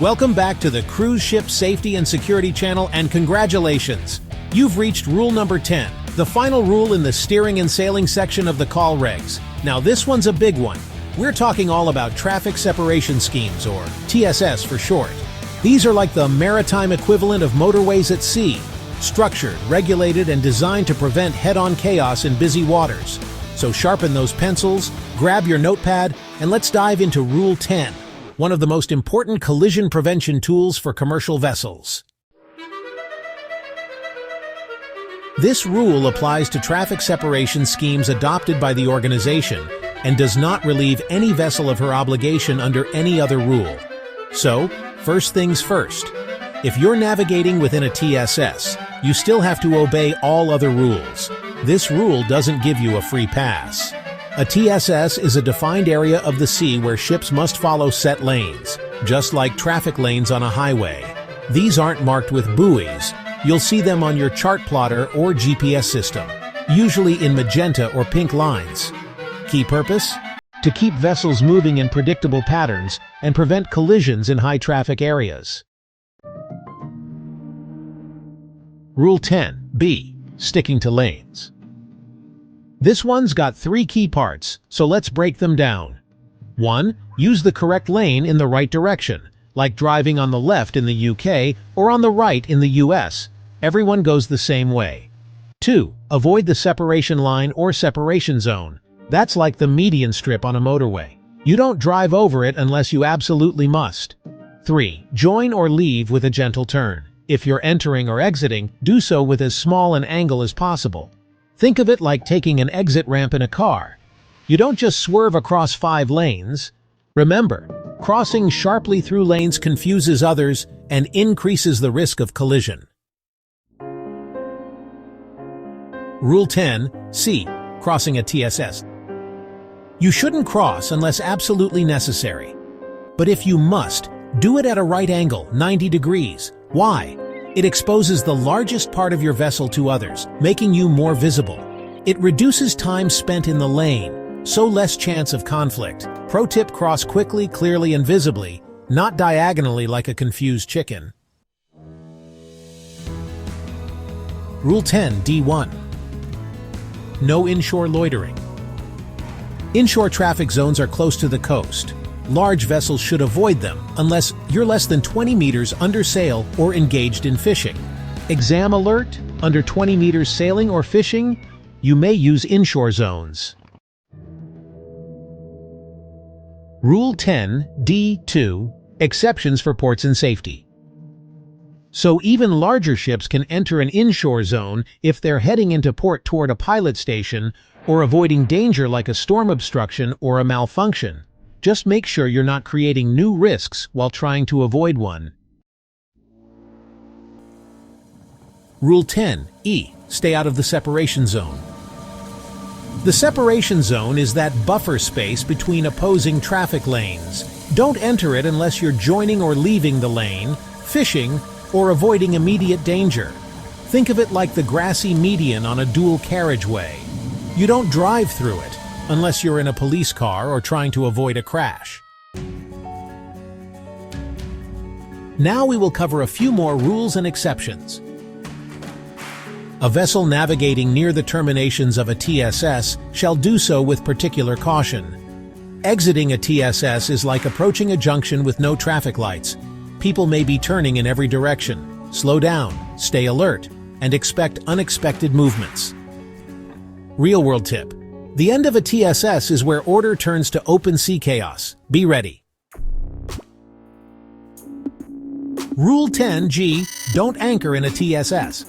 Welcome back to the Cruise Ship Safety and Security channel, and congratulations! You've reached rule number 10, the final rule in the steering and sailing section of the COLREGs. Now this one's a big one. We're talking all about traffic separation schemes, or TSS for short. These are like the maritime equivalent of motorways at sea, structured, regulated, and designed to prevent head-on chaos in busy waters. So sharpen those pencils, grab your notepad, and let's dive into Rule 10, one of the most important collision prevention tools for commercial vessels. This rule applies to traffic separation schemes adopted by the organization and does not relieve any vessel of her obligation under any other rule. So, first things first. If you're navigating within a TSS, you still have to obey all other rules. This rule doesn't give you a free pass. A TSS is a defined area of the sea where ships must follow set lanes, just like traffic lanes on a highway. These aren't marked with buoys. You'll see them on your chart plotter or GPS system, usually in magenta or pink lines. Key purpose? To keep vessels moving in predictable patterns and prevent collisions in high-traffic areas. Rule 10b. Sticking to lanes. This one's got 3 key parts, so let's break them down. 1. Use the correct lane in the right direction, like driving on the left in the UK or on the right in the US. Everyone goes the same way. 2. Avoid the separation line or separation zone. That's like the median strip on a motorway. You don't drive over it unless you absolutely must. 3. Join or leave with a gentle turn. If you're entering or exiting, do so with as small an angle as possible. Think of it like taking an exit ramp in a car. You don't just swerve across 5 lanes. Remember, crossing sharply through lanes confuses others and increases the risk of collision. Rule 10c. Crossing a TSS. You shouldn't cross unless absolutely necessary. But if you must, do it at a right angle, 90 degrees. Why? It exposes the largest part of your vessel to others, making you more visible. It reduces time spent in the lane, so less chance of conflict. Pro tip: cross quickly, clearly, and visibly, not diagonally like a confused chicken. Rule 10d1. No inshore loitering. Inshore traffic zones are close to the coast. Large vessels should avoid them unless you're less than 20 meters under sail or engaged in fishing. Exam alert: under 20 meters sailing or fishing, you may use inshore zones. Rule 10d2. Exceptions for ports and safety. So even larger ships can enter an inshore zone if they're heading into port toward a pilot station or avoiding danger like a storm obstruction or a malfunction. Just make sure you're not creating new risks while trying to avoid one. Rule 10e. Stay out of the separation zone. The separation zone is that buffer space between opposing traffic lanes. Don't enter it unless you're joining or leaving the lane, fishing, or avoiding immediate danger. Think of it like the grassy median on a dual carriageway. You don't drive through it unless you're in a police car or trying to avoid a crash. Now we will cover a few more rules and exceptions. A vessel navigating near the terminations of a TSS shall do so with particular caution. Exiting a TSS is like approaching a junction with no traffic lights. People may be turning in every direction. Slow down, stay alert, and expect unexpected movements. Real-world tip: the end of a TSS is where order turns to open sea chaos. Be ready. Rule 10g. Don't anchor in a TSS.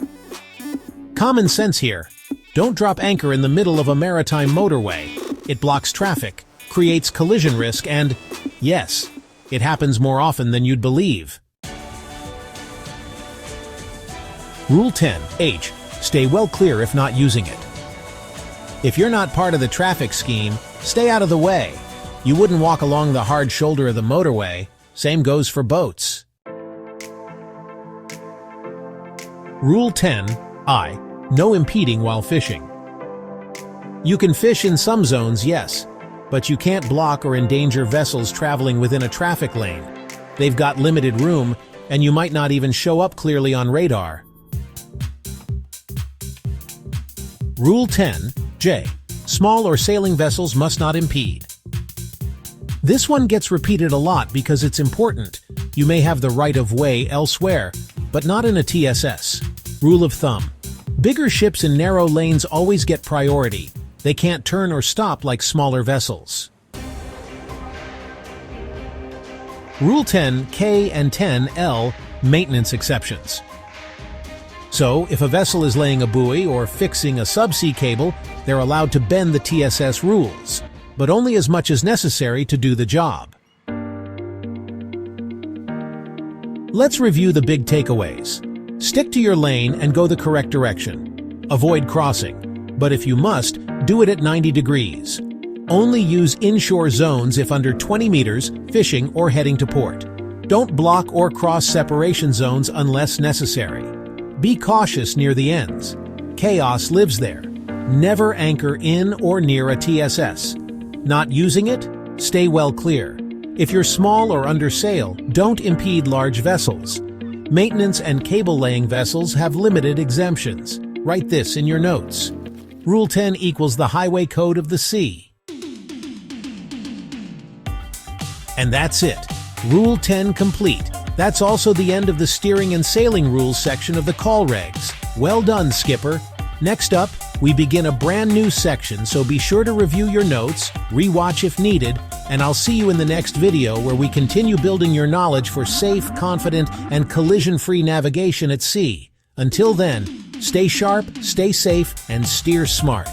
Common sense here. Don't drop anchor in the middle of a maritime motorway. It blocks traffic, creates collision risk, and, yes, it happens more often than you'd believe. Rule 10h. Stay well clear if not using it. If you're not part of the traffic scheme, stay out of the way. You wouldn't walk along the hard shoulder of the motorway. Same goes for boats. Rule 10i. No impeding while fishing. You can fish in some zones, yes, but you can't block or endanger vessels traveling within a traffic lane. They've got limited room, and you might not even show up clearly on radar. Rule 10, J. Small or sailing vessels must not impede. This one gets repeated a lot because it's important. You may have the right of way elsewhere, but not in a TSS. Rule of thumb. Bigger ships in narrow lanes always get priority. They can't turn or stop like smaller vessels. Rule 10K and 10L, maintenance exceptions. So, if a vessel is laying a buoy or fixing a subsea cable, they're allowed to bend the TSS rules, but only as much as necessary to do the job. Let's review the big takeaways. Stick to your lane and go the correct direction. Avoid crossing, but if you must, do it at 90 degrees. Only use inshore zones if under 20 meters, fishing or heading to port. Don't block or cross separation zones unless necessary. Be cautious near the ends. Chaos lives there. Never anchor in or near a TSS. Not using it? Stay well clear. If you're small or under sail, don't impede large vessels. Maintenance and cable-laying vessels have limited exemptions. Write this in your notes. Rule 10 equals the highway code of the sea. And that's it. Rule 10 complete. That's also the end of the steering and sailing rules section of the COLREGs. Well done, Skipper. Next up, we begin a brand new section, so be sure to review your notes, rewatch if needed, and I'll see you in the next video where we continue building your knowledge for safe, confident, and collision-free navigation at sea. Until then, stay sharp, stay safe, and steer smart.